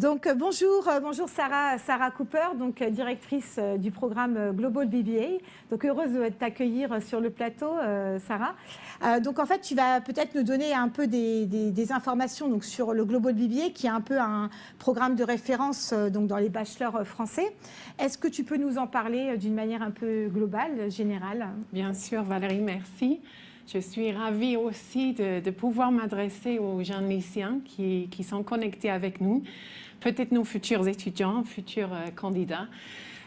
Bonjour Sarah Cooper, directrice du programme Global BBA. Donc heureuse de t'accueillir sur le plateau, Sarah. En fait, tu vas peut-être nous donner un peu des informations sur le Global BBA, qui est un peu un programme de référence dans les bachelors français. Est-ce que tu peux nous en parler d'une manière un peu globale, générale? Bien sûr, Valérie, merci. Je suis ravie aussi de pouvoir m'adresser aux jeunes lycéens qui sont connectés avec nous, peut-être nos futurs étudiants, futurs candidats.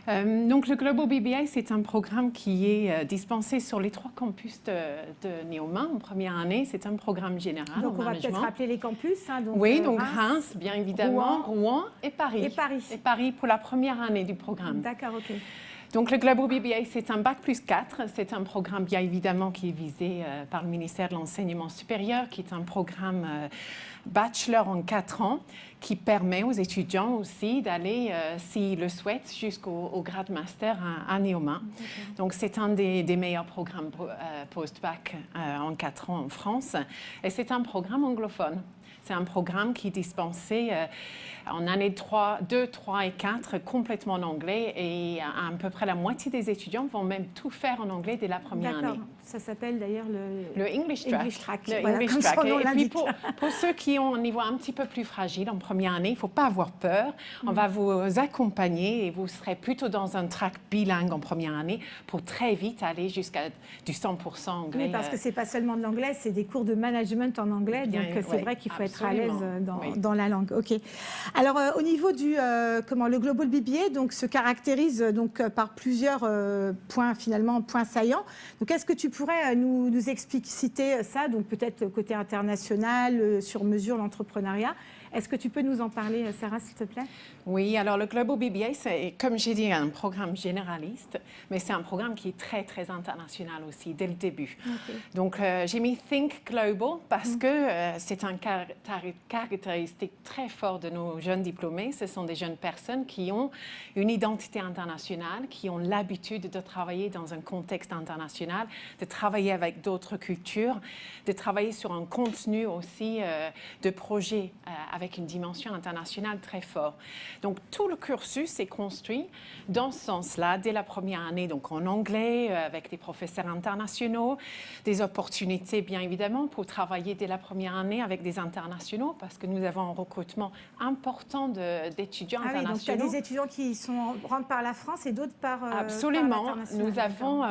Donc, le Global BBA, c'est un programme qui est dispensé sur les 3 campus de Neoma en première année. C'est un programme général. Donc, on va peut-être rappeler les campus. Oui, donc Reims, bien évidemment, Rouen et Paris. Et Paris pour la première année du programme. D'accord, ok. Donc, le Global BBA, c'est un Bac+4. C'est un programme, bien évidemment, qui est visé par le ministère de l'Enseignement supérieur, qui est un programme bachelor en 4 ans, qui permet aux étudiants aussi d'aller, s'ils le souhaitent, jusqu'au grade master à Neoma. Donc, c'est un des meilleurs programmes post-bac en 4 ans en France. Et c'est un programme anglophone. C'est un programme qui est dispensé en année 2, 3 et 4 complètement en anglais, et à peu près la moitié des étudiants vont même tout faire en anglais dès la première année. Ça s'appelle d'ailleurs le English Track. Le English Track. Et puis pour ceux qui ont un niveau un petit peu plus fragile en première année, il ne faut pas avoir peur. On va vous accompagner et vous serez plutôt dans un track bilingue en première année pour très vite aller jusqu'à du 100% anglais. Oui, parce que ce n'est pas seulement de l'anglais, c'est des cours de management en anglais. Donc c'est vrai qu'il faut être à l'aise dans la langue. Ok. Alors, au niveau le Global BBA se caractérise par plusieurs points saillants. Donc, est-ce que tu pourrais nous expliciter ça, donc peut-être côté international, sur mesure, l'entrepreneuriat? Est-ce que tu peux nous en parler, Sarah, s'il te plaît? Oui, alors le Global BBA, c'est, comme j'ai dit, un programme généraliste, mais c'est un programme qui est très, très international aussi, dès le début. Okay. Donc, j'ai mis Think Global parce que c'est une caractéristique très forte de nos jeunes diplômés. Ce sont des jeunes personnes qui ont une identité internationale, qui ont l'habitude de travailler dans un contexte international, de travailler avec d'autres cultures, de travailler sur un contenu aussi de projet avec une dimension internationale très forte. Donc, tout le cursus est construit dans ce sens-là, dès la première année, donc en anglais, avec des professeurs internationaux, des opportunités, bien évidemment, pour travailler dès la première année avec des internationaux, parce que nous avons un recrutement important d'étudiants internationaux. Donc, tu as des étudiants qui rentrent par la France et d'autres par Absolument. Par l'international. Nous avons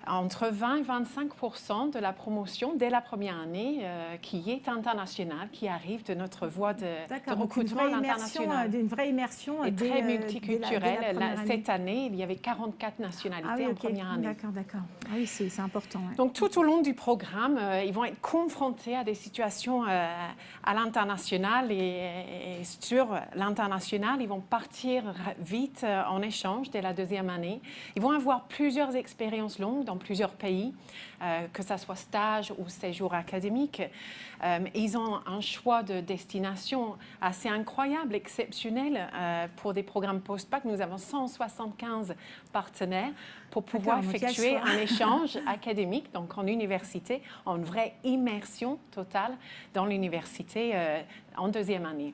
entre 20 et 25% de la promotion dès la première année qui est internationale, qui arrive de notre voie de recrutement international. Une vraie immersion. Et très multiculturelle. Cette année, il y avait 44 nationalités en première année. D'accord. Ah oui, c'est important. Ouais. Donc, tout au long du programme, ils vont être confrontés à des situations à l'international et sur l'international, ils vont partir vite en échange dès la 2e année. Ils vont avoir plusieurs expériences longues dans plusieurs pays, que ce soit stage ou séjour académique. Ils ont un choix de destination assez incroyable, exceptionnel pour des programmes post-bac. Nous avons 175 partenaires pour pouvoir effectuer un échange académique, donc en université, en vraie immersion totale dans l'université en 2e année.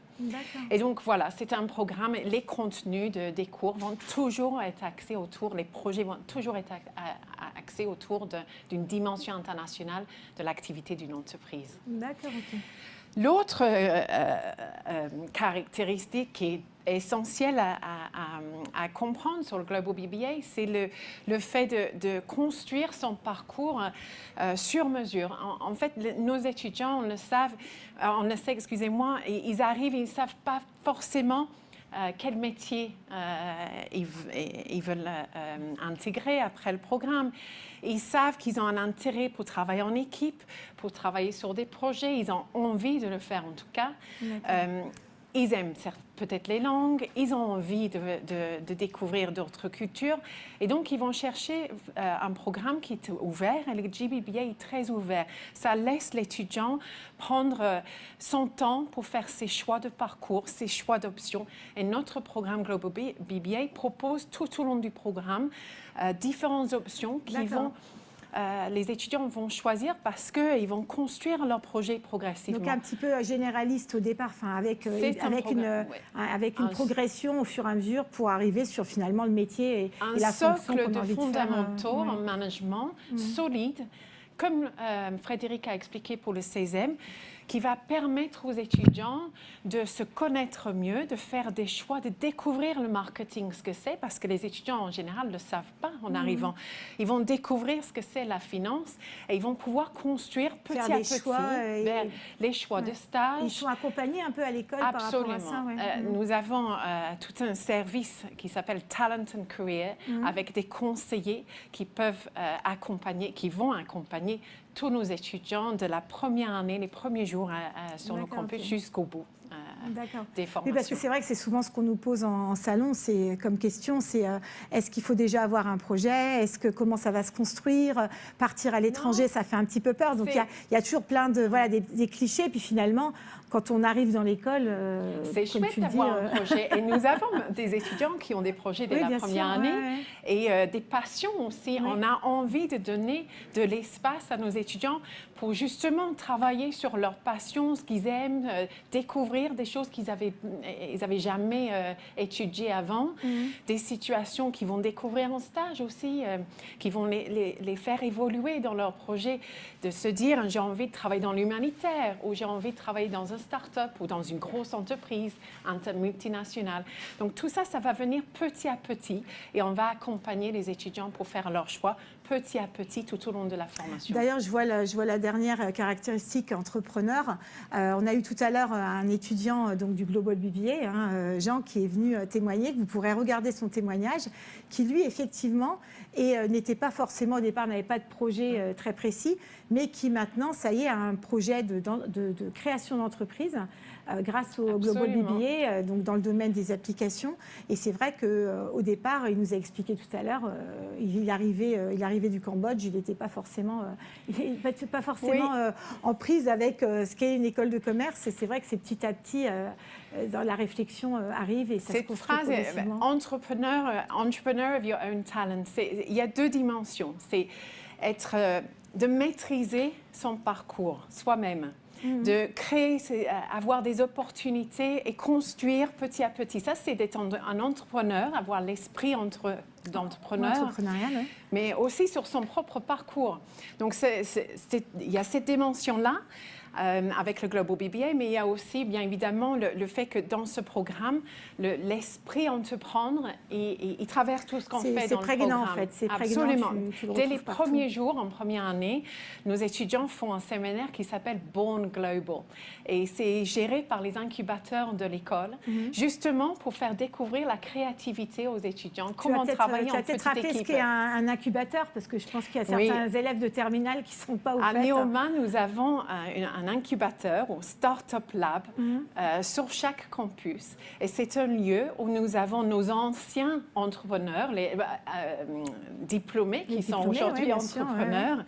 Et donc voilà, c'est un programme, les contenus des cours vont toujours être axés autour, les projets vont toujours être axés autour d'une dimension internationale de l'activité d'une entreprise. D'accord, ok. L'autre caractéristique qui est essentielle à comprendre sur le Global BBA, c'est le fait de construire son parcours sur mesure. En fait, nos étudiants, on le sait, excusez-moi, ils arrivent, ils ne savent pas forcément quel métier ils veulent intégrer après le programme. Ils savent qu'ils ont un intérêt pour travailler en équipe, pour travailler sur des projets. Ils ont envie de le faire en tout cas. Ils aiment peut-être les langues, ils ont envie de découvrir d'autres cultures. Et donc, ils vont chercher un programme qui est ouvert. Et le GBBA est très ouvert. Ça laisse l'étudiant prendre son temps pour faire ses choix de parcours, ses choix d'options. Et notre programme Global BBA propose tout au long du programme différentes options qui vont les étudiants vont choisir parce qu'ils vont construire leur projet progressivement. Donc un petit peu généraliste au départ, avec une progression au fur et à mesure pour arriver sur finalement le métier et la fonction qu'on a envie de faire. Un socle de fondamentaux en management solide, comme Frédéric a expliqué pour le 16e, qui va permettre aux étudiants de se connaître mieux, de faire des choix, de découvrir le marketing, ce que c'est, parce que les étudiants en général ne le savent pas en arrivant. Ils vont découvrir ce que c'est la finance et ils vont pouvoir construire petit à petit les choix de stage. Ils sont accompagnés un peu à l'école par rapport à ça. Nous avons tout un service qui s'appelle Talent and Career avec des conseillers qui peuvent accompagner, qui vont accompagner tous nos étudiants de la première année, les premiers jours sur nos campus jusqu'au bout des formations. Oui, parce que c'est vrai que c'est souvent ce qu'on nous pose en salon, c'est comme question, c'est est-ce qu'il faut déjà avoir un projet, comment ça va se construire, partir à l'étranger, ça fait un petit peu peur. Donc il y a toujours plein de des clichés, puis finalement, quand on arrive dans l'école, c'est chouette d'avoir un projet. Et nous avons des étudiants qui ont des projets dès la première année et des passions aussi. On a envie de donner de l'espace à nos étudiants pour justement travailler sur leurs passions, ce qu'ils aiment, découvrir des choses qu'ils n'avaient jamais étudiées avant, des situations qu'ils vont découvrir en stage aussi, qui vont les faire évoluer dans leur projet, de se dire j'ai envie de travailler dans l'humanitaire ou j'ai envie de travailler dans un start-up ou dans une grosse entreprise multinationale. Donc tout ça, ça va venir petit à petit et on va accompagner les étudiants pour faire leur choix petit à petit tout au long de la formation. D'ailleurs, je vois la dernière caractéristique entrepreneur. On a eu tout à l'heure un étudiant donc, du Global BBA, Jean, qui est venu témoigner, que vous pourrez regarder son témoignage, qui lui, effectivement, n'était pas forcément au départ, n'avait pas de projet très précis, mais qui maintenant, ça y est, a un projet de création d'entreprise grâce au Global BBA, donc dans le domaine des applications. Et c'est vrai qu'au départ, il nous a expliqué tout à l'heure, il arrivait du Cambodge, il n'était pas forcément, en prise avec ce qu'est une école de commerce. Et c'est vrai que c'est petit à petit, dans la réflexion arrive et ça se construit progressivement. Entrepreneur of your own talent, il y a deux dimensions. C'est de maîtriser son parcours soi-même. De créer, avoir des opportunités et construire petit à petit. Ça, c'est d'être un entrepreneur, avoir l'esprit d'entrepreneur, mais aussi sur son propre parcours. Donc, il y a cette dimension-là avec le Global BBA, mais il y a aussi, bien évidemment, le fait que dans ce programme, l'esprit entreprendre, il traverse tout ce qu'on fait dans le programme. C'est prégnant, en fait. C'est absolument. Tu Dès les premiers jours, en première année, nos étudiants font un séminaire qui s'appelle Born Global. Et c'est géré par les incubateurs de l'école, justement pour faire découvrir la créativité aux étudiants, comment travailler en petite équipe. Tu vas peut-être rappeler ce qu'est un incubateur, parce que je pense qu'il y a certains élèves de terminale qui ne sont pas au fait. À Neoma, nous avons un incubateur ou Startup Lab sur chaque campus. Et c'est un lieu où nous avons nos anciens entrepreneurs, les diplômés qui sont aujourd'hui entrepreneurs,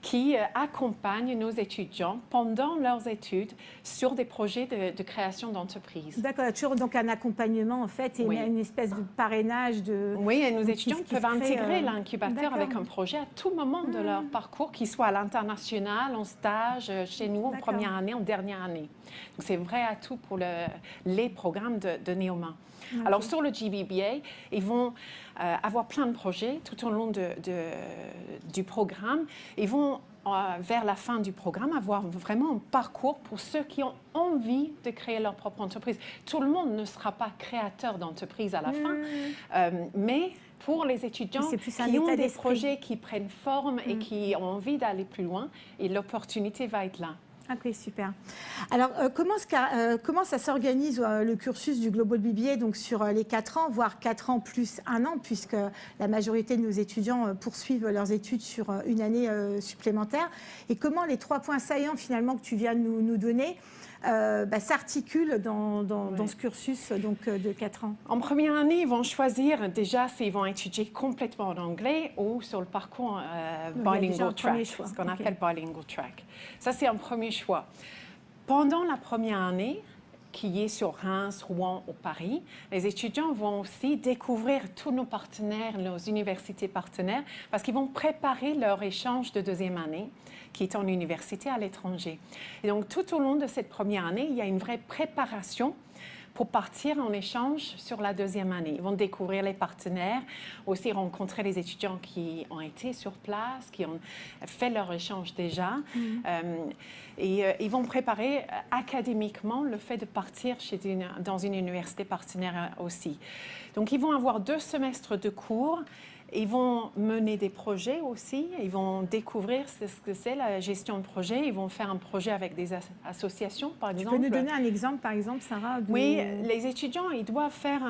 qui accompagnent nos étudiants pendant leurs études sur des projets de création d'entreprise. D'accord, toujours donc un accompagnement en fait et une espèce de parrainage de... Oui, et nos étudiants peuvent intégrer l'incubateur avec un projet à tout moment de leur parcours, qu'il soit à l'international, en stage, chez nous, en première année, en dernière année. Donc c'est vrai à tout pour les programmes de Neoma. Alors sur le GBBA, ils vont avoir plein de projets tout au long du programme. Ils vont, vers la fin du programme, avoir vraiment un parcours pour ceux qui ont envie de créer leur propre entreprise. Tout le monde ne sera pas créateur d'entreprise à la fin, mais pour les étudiants qui ont des projets qui prennent forme et qui ont envie d'aller plus loin, et l'opportunité va être là. Ok, super. Alors, comment ça s'organise le cursus du Global BBA donc sur les 4 ans, voire 4 ans plus 1 an, puisque la majorité de nos étudiants poursuivent leurs études sur une année supplémentaire. Et comment les 3 points saillants finalement que tu viens de nous donner s'articulent dans ce cursus donc, de 4 ans? En première année, ils vont choisir déjà s'ils vont étudier complètement en anglais ou sur le parcours bilingual track, ce qu'on appelle bilingual track. Ça, c'est un premier choix. Pendant la première année, qui est sur Reims, Rouen ou Paris. Les étudiants vont aussi découvrir tous nos partenaires, nos universités partenaires, parce qu'ils vont préparer leur échange de deuxième année, qui est en université à l'étranger. Et donc, tout au long de cette première année, il y a une vraie préparation pour partir en échange sur la deuxième année. Ils vont découvrir les partenaires, aussi rencontrer les étudiants qui ont été sur place, qui ont fait leur échange déjà. Et ils vont préparer académiquement le fait de partir dans une université partenaire aussi. Donc, ils vont avoir 2 semestres de cours. Ils vont mener des projets aussi, ils vont découvrir ce que c'est la gestion de projet, ils vont faire un projet avec des associations, par exemple. Tu peux nous donner un exemple, par exemple, Sarah? Oui, les étudiants, ils doivent faire,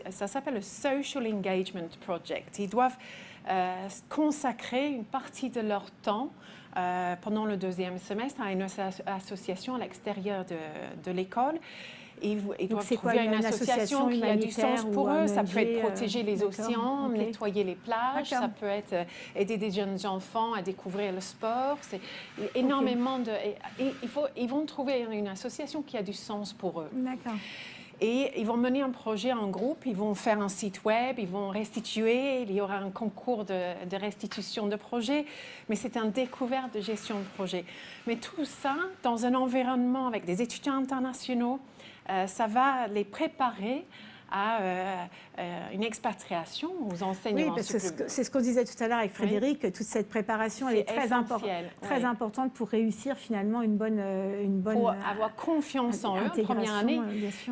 ça s'appelle le Social Engagement Project. Ils doivent consacrer une partie de leur temps pendant le 2e semestre à une association à l'extérieur de l'école. Ils doivent trouver une association qui a du sens pour eux. Ça peut être protéger les océans, nettoyer les plages, ça peut être aider des jeunes enfants à découvrir le sport. C'est énormément de... Ils vont trouver une association qui a du sens pour eux. D'accord. Et ils vont mener un projet en groupe, ils vont faire un site web, ils vont restituer, il y aura un concours de restitution de projet, mais c'est une découverte de gestion de projet. Mais tout ça, dans un environnement avec des étudiants internationaux, ça va les préparer à une expatriation aux enseignements. Oui, parce que c'est ce qu'on disait tout à l'heure avec Frédéric, toute cette préparation, elle est très importante pour réussir finalement une bonne pour avoir confiance en eux. En première année,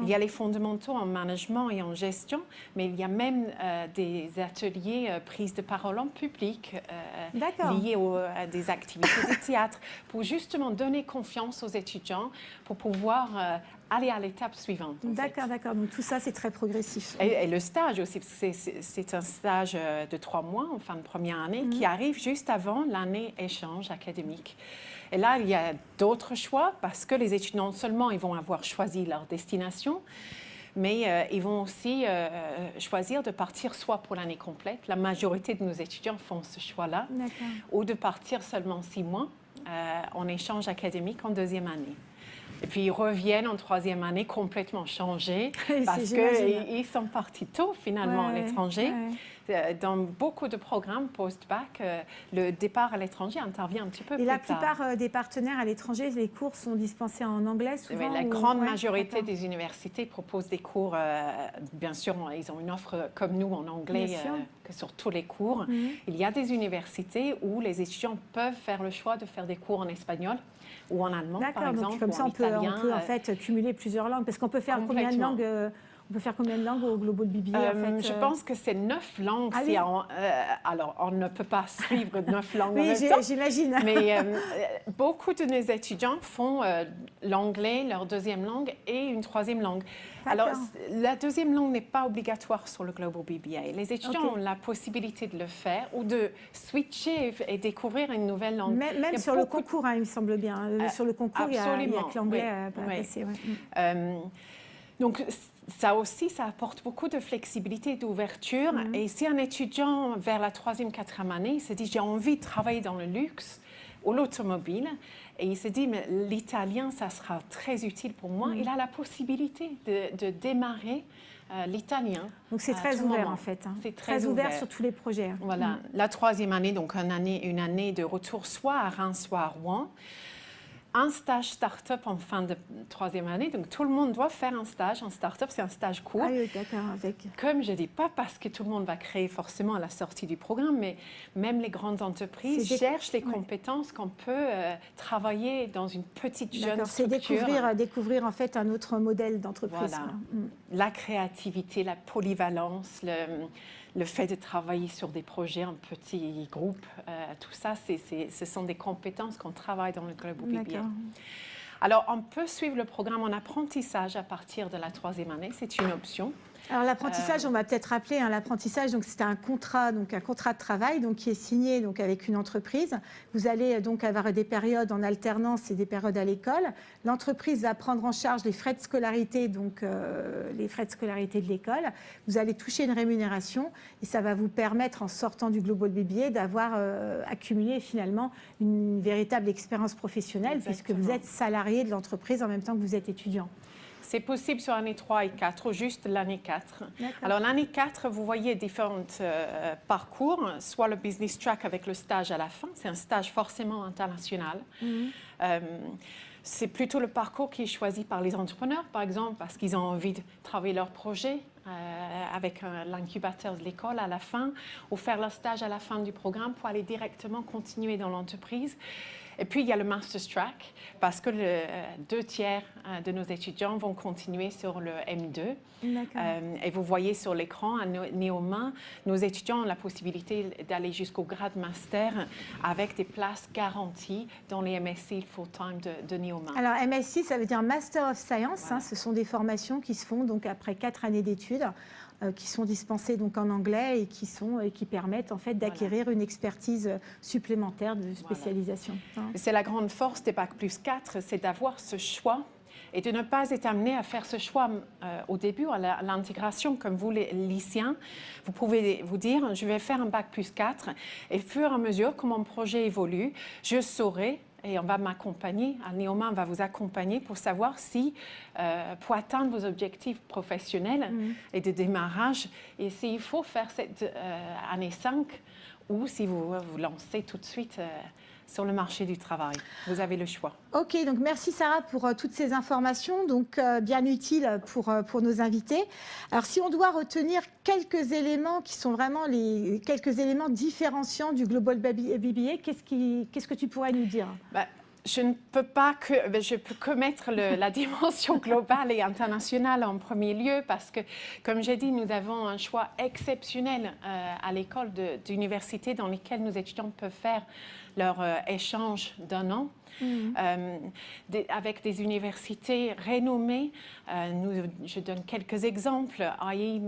il y a les fondamentaux en management et en gestion, mais il y a même des ateliers prise de parole en public liés à des activités de théâtre pour justement donner confiance aux étudiants pour pouvoir aller à l'étape suivante. D'accord. Donc tout ça, c'est très progressif. Et le stage aussi, parce que c'est un stage de 3 mois en fin de première année qui arrive juste avant l'année échange académique. Et là, il y a d'autres choix parce que les étudiants, non seulement ils vont avoir choisi leur destination, mais ils vont aussi choisir de partir soit pour l'année complète. La majorité de nos étudiants font ce choix-là. Ou de partir seulement 6 mois en échange académique en 2e année. Et puis, ils reviennent en 3e année complètement changés parce qu'ils sont partis tôt, finalement, à l'étranger. Dans beaucoup de programmes post-bac, le départ à l'étranger intervient un petit peu plus tard. Et la plupart des partenaires à l'étranger, les cours sont dispensés en anglais souvent? La grande majorité des universités proposent des cours, bien sûr, ils ont une offre comme nous en anglais que sur tous les cours. Il y a des universités où les étudiants peuvent faire le choix de faire des cours en espagnol ou en allemand, par exemple, donc comme ça, on peut en fait cumuler plusieurs langues. Parce qu'on peut faire combien de langues on peut faire combien de langues au Global BBA en fait Je pense que c'est 9 langues. Alors, on ne peut pas suivre 9 langues en même temps. Oui, j'imagine. Mais beaucoup de nos étudiants font l'anglais, leur 2e langue, et une 3e langue. Alors, la 2e langue n'est pas obligatoire sur le Global BBA. Les étudiants ont la possibilité de le faire ou de switcher et découvrir une nouvelle langue. Même sur le concours, il me semble bien. Sur le concours, il y a que l'anglais à passer. Donc, ça aussi, ça apporte beaucoup de flexibilité et d'ouverture. Et si un étudiant, vers la 3e, 4e année, se dit « j'ai envie de travailler dans le luxe ou l'automobile », et il se dit « mais l'italien, ça sera très utile pour moi », il a la possibilité de démarrer l'italien. Donc, c'est très ouvert, en fait. C'est très ouvert sur tous les projets. Voilà. La 3e année, donc une année de retour soit à Reims, soit à Rouen. Un stage start-up en fin de 3e année. Donc, tout le monde doit faire un stage en start-up. C'est un stage court. Ah oui, d'accord. Comme je dis, pas parce que tout le monde va créer forcément à la sortie du programme, mais même les grandes entreprises cherchent les compétences qu'on peut travailler dans une petite jeune structure. C'est découvrir en fait un autre modèle d'entreprise. Voilà. La créativité, la polyvalence, le fait de travailler sur des projets en petits groupes, tout ça, ce sont des compétences qu'on travaille dans le Global BBA. Alors, on peut suivre le programme en apprentissage à partir de la 3e année. C'est une option. Alors l'apprentissage, on va peut-être rappeler, l'apprentissage, donc c'est un contrat de travail donc qui est signé donc avec une entreprise. Vous allez donc avoir des périodes en alternance et des périodes à l'école. L'entreprise va prendre en charge les frais de scolarité, donc les frais de scolarité de l'école. Vous allez toucher une rémunération et ça va vous permettre, en sortant du Global BBA, d'avoir accumulé finalement une véritable expérience professionnelle puisque vous êtes salarié de l'entreprise en même temps que vous êtes étudiant. C'est possible sur l'année 3 et 4 ou juste l'année 4. Alors l'année 4, vous voyez différents parcours, soit le business track avec le stage à la fin, c'est un stage forcément international. C'est plutôt le parcours qui est choisi par les entrepreneurs, par exemple, parce qu'ils ont envie de travailler leur projet avec l'incubateur de l'école à la fin, ou faire leur stage à la fin du programme pour aller directement continuer dans l'entreprise. Et puis, il y a le Master's Track, parce que 2/3 de nos étudiants vont continuer sur le M2. Et vous voyez sur l'écran, à Neoma, nos étudiants ont la possibilité d'aller jusqu'au grade master avec des places garanties dans les MSc full-time de Neoma. Alors, MSc, ça veut dire Master of Science. Voilà. Ce sont des formations qui se font donc, après 4 années d'études. Qui sont dispensés donc en anglais et qui permettent en fait d'acquérir une expertise supplémentaire de spécialisation. C'est la grande force des Bac+4, c'est d'avoir ce choix et de ne pas être amené à faire ce choix au début, à l'intégration, comme vous, les lycéens. Vous pouvez vous dire, je vais faire un Bac+4 et au fur et à mesure que mon projet évolue, je saurai. Et on va m'accompagner, à Neoma, on va vous accompagner pour savoir si, pour atteindre vos objectifs professionnels et de démarrage, et s'il faut faire cette année 5 ou si vous vous lancez tout de suite sur le marché du travail. Vous avez le choix. Ok, donc merci Sarah pour toutes ces informations, donc bien utiles pour nos invités. Alors si on doit retenir quelques éléments qui sont vraiment quelques éléments différenciants du Global BBA, qu'est-ce que tu pourrais nous dire? Je ne peux pas je peux que mettre la dimension globale et internationale en premier lieu parce que, comme j'ai dit, nous avons un choix exceptionnel à l'école d'université dans lesquelles nos étudiants peuvent faire leur échange d'1 an. Avec des universités renommées. Je donne quelques exemples. AI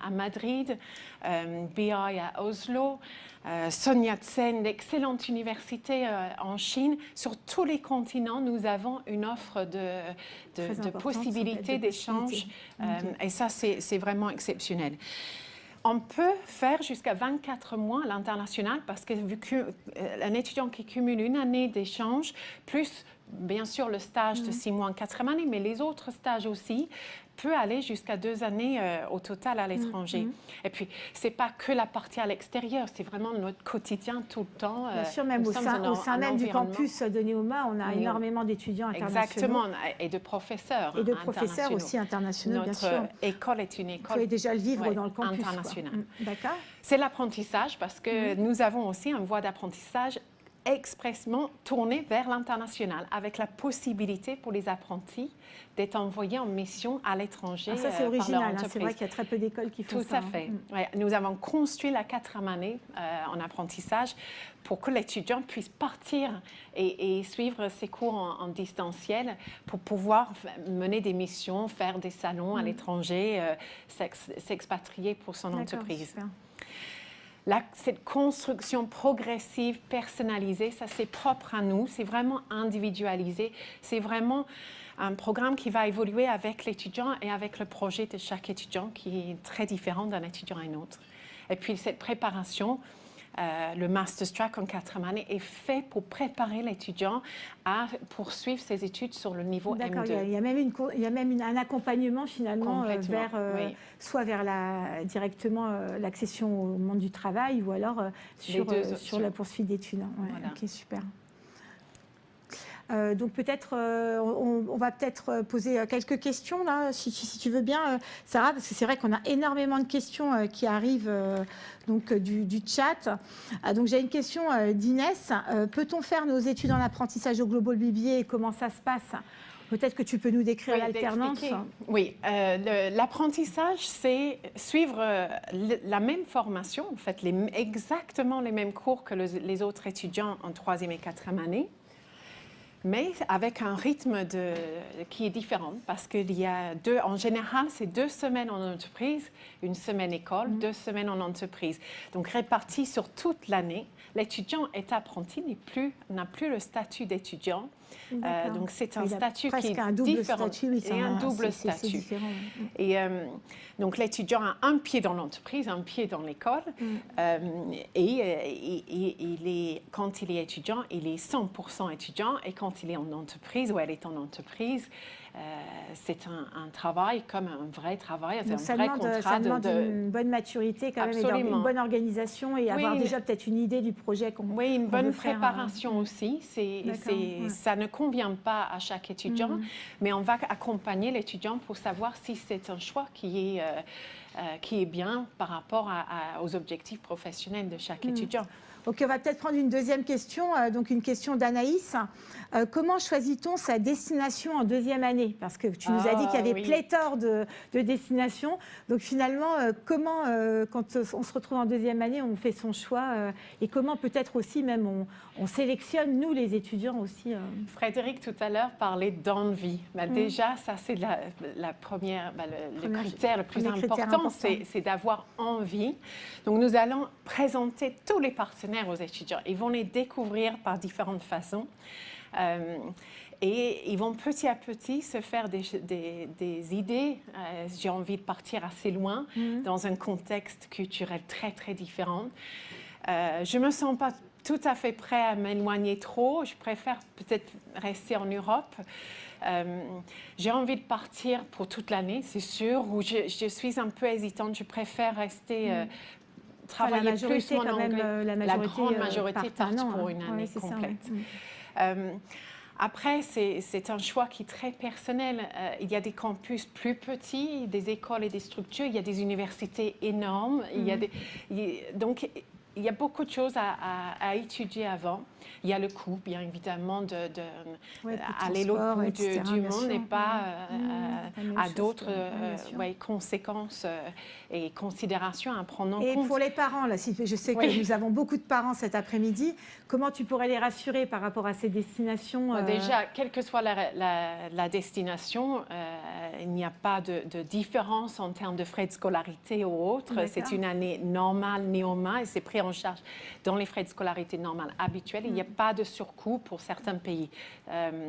à Madrid, BI à Oslo, Sun Yat-sen, d'excellentes universités en Chine. Sur tous les continents, nous avons une offre de possibilités d'échange. Et ça, c'est vraiment exceptionnel. On peut faire jusqu'à 24 mois à l'international parce qu'un étudiant qui cumule une année d'échange, plus bien sûr le stage de 6 mois en 4e année, mais les autres stages aussi, peut aller jusqu'à 2 années au total à l'étranger. Et puis, ce n'est pas que la partie à l'extérieur, c'est vraiment notre quotidien tout le temps. Bien sûr, même au sein même du campus de Neoma, on a énormément d'étudiants internationaux. Exactement, et de professeurs. Et de professeurs aussi internationaux, bien sûr. Notre école est une école. Vous pouvez déjà le vivre dans le campus. International. D'accord. C'est l'apprentissage parce que nous avons aussi une voie d'apprentissage expressément tournée vers l'international, avec la possibilité pour les apprentis d'être envoyés en mission à l'étranger. Ça, c'est original. C'est vrai qu'il y a très peu d'écoles qui font ça. Tout à fait. Ouais, nous avons construit la 4e année en apprentissage pour que l'étudiant puisse partir et suivre ses cours en distanciel pour pouvoir mener des missions, faire des salons à l'étranger, s'expatrier pour son entreprise. Super. Cette construction progressive, personnalisée, ça c'est propre à nous, c'est vraiment individualisé, c'est vraiment un programme qui va évoluer avec l'étudiant et avec le projet de chaque étudiant qui est très différent d'un étudiant à un autre. Et puis cette préparation, le Master's Track en 4e année est fait pour préparer l'étudiant à poursuivre ses études sur le niveau M2. Il y a même un accompagnement finalement vers, soit vers directement l'accession au monde du travail ou alors sur la poursuite d'études. Voilà. Ok, super. Donc peut-être, on va peut-être poser quelques questions là, si tu veux bien, Sarah, parce que c'est vrai qu'on a énormément de questions qui arrivent donc du chat. Donc j'ai une question d'Inès. Peut-on faire nos études en apprentissage au Global BBA et comment ça se passe? Peut-être que tu peux nous décrire l'alternance. Oui, l'apprentissage, c'est suivre la même formation, en fait, exactement les mêmes cours que les autres étudiants en 3e et 4e année. Mais avec un rythme qui est différent parce qu'il y a en général, c'est 2 semaines en entreprise, 1 semaine école, 2 semaines en entreprise. Donc répartis sur toute l'année, l'étudiant est apprenti, n'a plus le statut d'étudiant. Donc c'est un statut qui est différent. Un double statut. Et donc l'étudiant a un pied dans l'entreprise, un pied dans l'école. Et quand il est étudiant, il est 100% étudiant. Et quand quand il est en entreprise ou elle est en entreprise, c'est un travail comme un vrai travail, c'est un vrai contrat. Ça demande une bonne maturité quand même, et une bonne organisation et avoir déjà peut-être une idée du projet qu'on veut faire. Oui, une bonne préparation aussi. Ça ne convient pas à chaque étudiant, mais on va accompagner l'étudiant pour savoir si c'est un choix qui est bien par rapport aux objectifs professionnels de chaque étudiant. Ok, on va peut-être prendre une deuxième question, donc une question d'Anaïs. Comment choisit-on sa destination en deuxième année? Parce que tu nous as dit qu'il y avait pléthore de destinations. Donc finalement, comment, quand on se retrouve en deuxième année, on fait son choix et comment peut-être aussi même on sélectionne, nous les étudiants aussi Frédéric, tout à l'heure, parlait d'envie. Déjà, ça c'est le critère le plus important, c'est d'avoir envie. Donc nous allons présenter tous les partenaires aux étudiants. Ils vont les découvrir par différentes façons et ils vont petit à petit se faire des idées. J'ai envie de partir assez loin dans un contexte culturel très, très différent. Je ne me sens pas tout à fait prêt à m'éloigner trop. Je préfère peut-être rester en Europe. J'ai envie de partir pour toute l'année, c'est sûr, ou je suis un peu hésitante. Je préfère rester... travailler plus mon anglais. La grande majorité part pour une année complète. Après, c'est un choix qui est très personnel. Il y a des campus plus petits, des écoles et des structures. Il y a des universités énormes. Donc, il y a beaucoup de choses à étudier avant. Il y a le coût, bien évidemment, aller l'autre bout du monde et pas à d'autres conséquences et considérations à prendre en compte. Et pour les parents, là, je sais que nous avons beaucoup de parents cet après-midi, comment tu pourrais les rassurer par rapport à ces destinations Déjà, quelle que soit la destination, il n'y a pas de différence en termes de frais de scolarité ou autre. C'est une année normale, néoma, et c'est pris en charge dans les frais de scolarité normales habituels. Il n'y a pas de surcoût pour certains pays.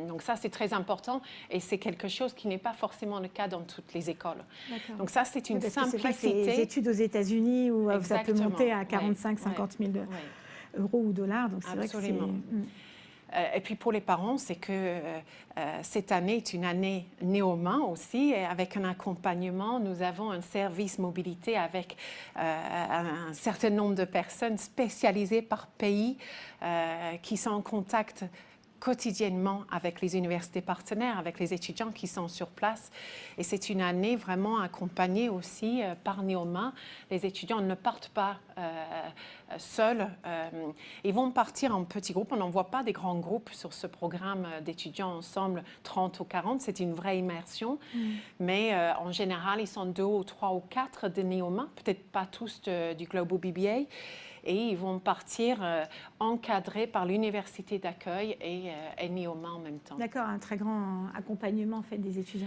Donc ça, c'est très important et c'est quelque chose qui n'est pas forcément le cas dans toutes les écoles. Donc ça, c'est une simplicité. C'est les études aux États-Unis où ça peut monter à 45 50 000 euros ou dollars. Donc c'est vrai que et puis pour les parents, c'est que cette année est une année néoma aussi, et avec un accompagnement. Nous avons un service mobilité avec un certain nombre de personnes spécialisées par pays qui sont en contact quotidiennement avec les universités partenaires, avec les étudiants qui sont sur place. Et c'est une année vraiment accompagnée aussi par Neoma. Les étudiants ne partent pas seuls. Ils vont partir en petits groupes. On n'en voit pas des grands groupes sur ce programme d'étudiants ensemble, 30 ou 40. C'est une vraie immersion. Mais en général, ils sont 2 ou 3 ou 4 de Neoma, peut-être pas tous du Global BBA. Et ils vont partir encadrés par l'université d'accueil et Neoma en même temps. D'accord, un très grand accompagnement en fait des étudiants.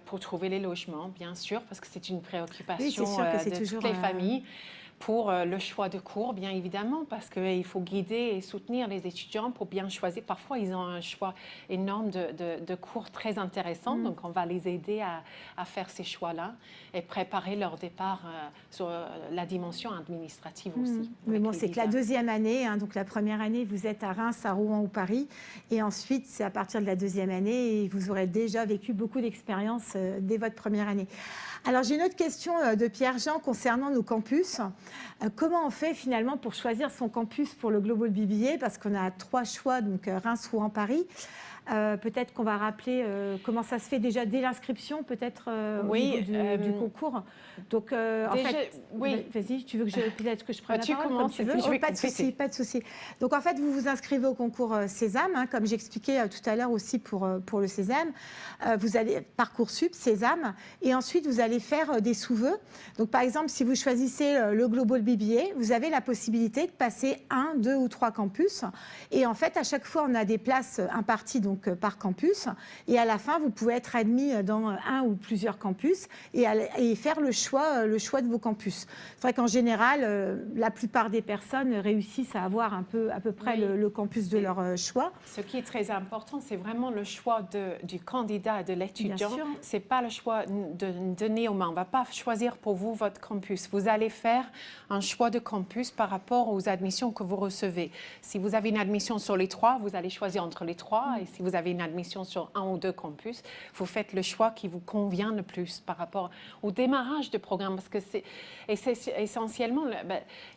Pour trouver les logements, bien sûr, parce que c'est une préoccupation de toutes les familles. Pour le choix de cours, bien évidemment, parce qu'il faut guider et soutenir les étudiants pour bien choisir. Parfois, ils ont un choix énorme de cours très intéressants, donc on va les aider à faire ces choix-là et préparer leur départ sur la dimension administrative aussi. Mais bon, c'est que la deuxième année, donc la première année, vous êtes à Reims, à Rouen ou Paris, et ensuite, c'est à partir de la deuxième année, et vous aurez déjà vécu beaucoup d'expériences dès votre première année. Alors, j'ai une autre question de Pierre-Jean concernant nos campus. Comment on fait finalement pour choisir son campus pour le Global BBA? Parce qu'on a 3 choix, donc Reims, Rouen, Paris. Peut-être qu'on va rappeler comment ça se fait déjà dès l'inscription, peut-être au niveau du concours. Donc, en fait, vas-y, tu veux que peut-être que je prenne la parole comme tu veux. Pas de souci. Donc, en fait, vous vous inscrivez au concours Sésame, comme j'expliquais tout à l'heure aussi pour le Sésame. Vous allez Parcoursup, Sésame, et ensuite vous allez faire des sous-vœux. Donc, par exemple, si vous choisissez le Global BBA, vous avez la possibilité de passer 1, 2 ou 3 campus. Et en fait, à chaque fois, on a des places imparties donc par campus, et à la fin vous pouvez être admis dans un ou plusieurs campus et faire le choix de vos campus. C'est vrai qu'en général la plupart des personnes réussissent à avoir à peu près le campus de leur choix. Ce qui est très important, c'est vraiment le choix du candidat et de l'étudiant. C'est pas le choix de Neoma. On va pas choisir pour vous votre campus. Vous allez faire un choix de campus par rapport aux admissions que vous recevez. Si vous avez une admission sur les 3, vous allez choisir entre les 3. Et si vous avez une admission sur 1 ou 2 campus, vous faites le choix qui vous convient le plus par rapport au démarrage de programme. Parce que c'est essentiellement,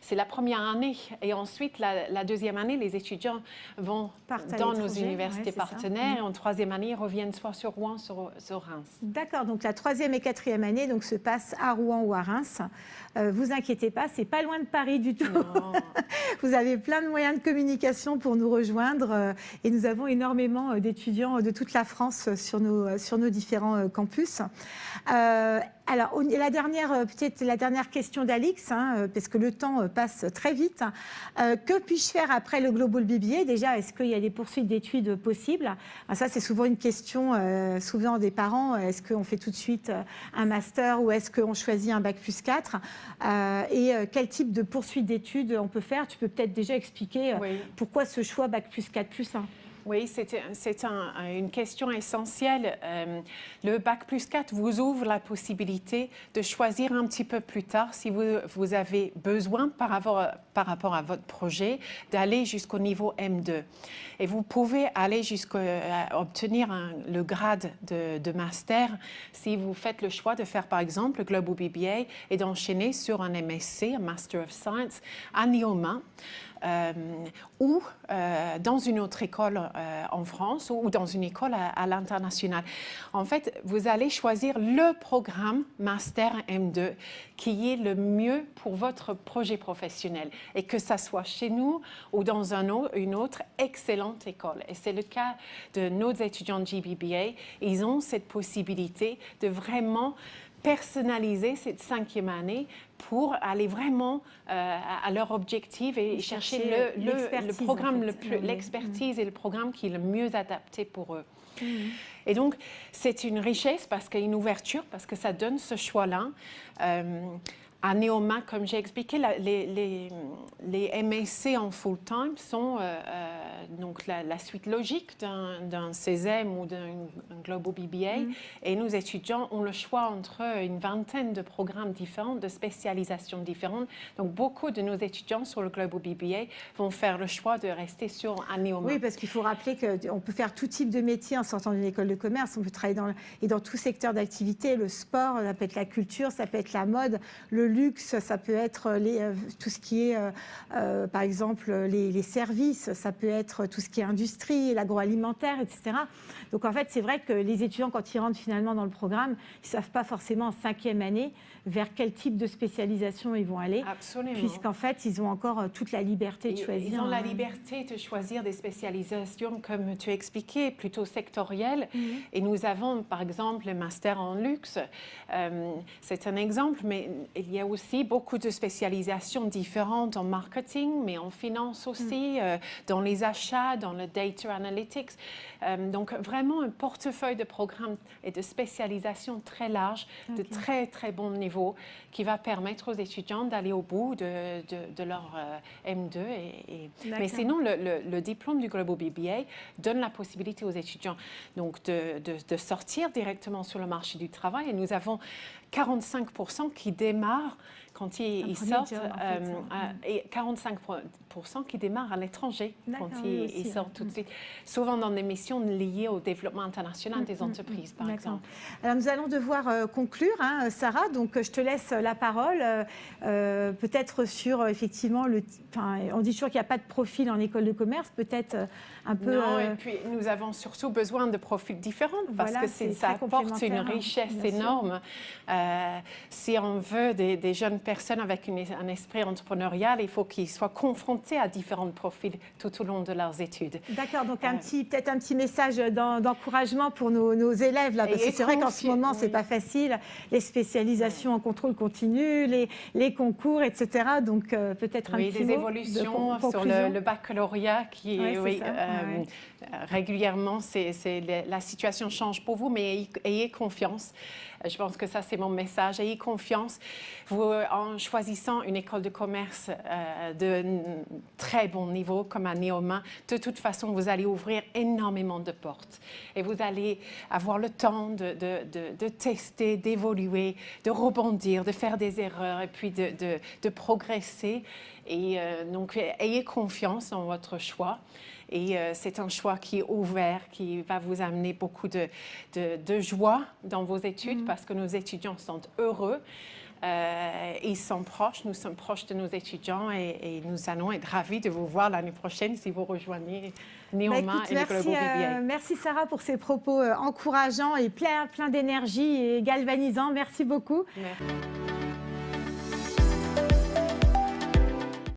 c'est la première année. Et ensuite, la deuxième année, les étudiants vont dans nos universités partenaires. Et en troisième année, ils reviennent soit sur Rouen, sur Reims. D'accord, donc la troisième et quatrième année donc, se passe à Rouen ou à Reims. Vous inquiétez pas, c'est pas loin de Paris du tout. Vous avez plein de moyens de communication pour nous rejoindre et nous avons énormément d'étudiants de toute la France sur nos différents campus. Alors, peut-être la dernière question d'Alix, parce que le temps passe très vite. Que puis-je faire après le Global BBA? Déjà, est-ce qu'il y a des poursuites d'études possibles? Ça, c'est souvent une question souvent des parents. Est-ce qu'on fait tout de suite un master ou est-ce qu'on choisit un bac+4? Et quel type de poursuite d'études on peut faire? Tu peux peut-être déjà expliquer pourquoi ce choix bac+4+1? Oui, c'est une question essentielle. Le bac+4 vous ouvre la possibilité de choisir un petit peu plus tard, si vous avez besoin par rapport à votre projet, d'aller jusqu'au niveau M2. Et vous pouvez aller jusqu'à obtenir le grade de master si vous faites le choix de faire, par exemple, le Global BBA et d'enchaîner sur un MSc, un Master of Science, à Neoma. Ou dans une autre école en France ou dans une école à l'international. En fait, vous allez choisir le programme Master M2 qui est le mieux pour votre projet professionnel et que ça soit chez nous ou dans une autre excellente école. Et c'est le cas de nos étudiants de GBBA. Ils ont cette possibilité de vraiment personnaliser cette 5e année pour aller vraiment à leur objectif et chercher le programme, l'expertise et le programme qui est le mieux adapté pour eux. Et donc, c'est une richesse parce qu'il y a une ouverture, parce que ça donne ce choix-là. À Neoma, comme j'ai expliqué, les MSc en full-time sont donc la suite logique d'un CESEM ou d'un Global BBA. Et nos étudiants ont le choix entre une vingtaine de programmes différents, de spécialisations différentes. Donc, beaucoup de nos étudiants sur le Global BBA vont faire le choix de rester sur Neoma. Oui, parce qu'il faut rappeler qu'on peut faire tout type de métier en sortant d'une école de commerce. On peut travailler dans tout secteur d'activité, le sport, ça peut être la culture, ça peut être la mode, le luxe, ça peut être tout ce qui est, par exemple, les services, ça peut être tout ce qui est industrie, l'agroalimentaire, etc. Donc, en fait, c'est vrai que les étudiants, quand ils rentrent finalement dans le programme, ils ne savent pas forcément en 5e année vers quel type de spécialisation ils vont aller. Absolument. Puisqu'en fait, ils ont encore toute la liberté de choisir. Ils ont la liberté de choisir des spécialisations, comme tu expliquais, plutôt sectorielles. Et nous avons, par exemple, le master en luxe. C'est un exemple, mais il y a aussi beaucoup de spécialisations différentes en marketing, mais en finance aussi, dans les achats, dans le data analytics. Donc, vraiment un portefeuille de programmes et de spécialisation très large, de très, très bon niveau, qui va permettre aux étudiants d'aller au bout de leur M2. Mais sinon, le diplôme du Global BBA donne la possibilité aux étudiants donc, de sortir directement sur le marché du travail. Et nous avons 45% qui démarrent quand ils sortent, et 45% qui démarrent à l'étranger quand ils sortent tout de suite, souvent dans des missions liées au développement international des entreprises, par exemple. Alors, nous allons devoir conclure, Sarah, donc je te laisse la parole, peut-être sur, effectivement, on dit toujours qu'il n'y a pas de profil en école de commerce, peut-être un peu... Non, et puis nous avons surtout besoin de profils différents, parce que ça apporte une richesse énorme. Si on veut des jeunes personnes avec un esprit entrepreneurial, il faut qu'ils soient confrontés à différents profils tout au long de leurs études. D'accord, donc peut-être un petit message d'encouragement pour nos élèves, là, parce que c'est vrai qu'en ce moment, c'est pas facile, les spécialisations en contrôle continu, les concours, etc. Donc peut-être un petit mot des évolutions sur le baccalauréat qui régulièrement, la situation change pour vous, mais ayez confiance. Je pense que ça, c'est mon message. Ayez confiance. En choisissant une école de commerce de très bon niveau, comme à Neoma, chemin, de toute façon, vous allez ouvrir énormément de portes. Et vous allez avoir le temps de tester, d'évoluer, de rebondir, de faire des erreurs et puis de progresser. Et donc, ayez confiance en votre choix. Et c'est un choix qui est ouvert, qui va vous amener beaucoup de joie dans vos études parce que nos étudiants sont heureux. Ils sont proches, nous sommes proches de nos étudiants et nous allons être ravis de vous voir l'année prochaine si vous rejoignez Neoma et le Global BBA. Merci Sarah pour ces propos encourageants et plein d'énergie et galvanisants. Merci beaucoup. Merci.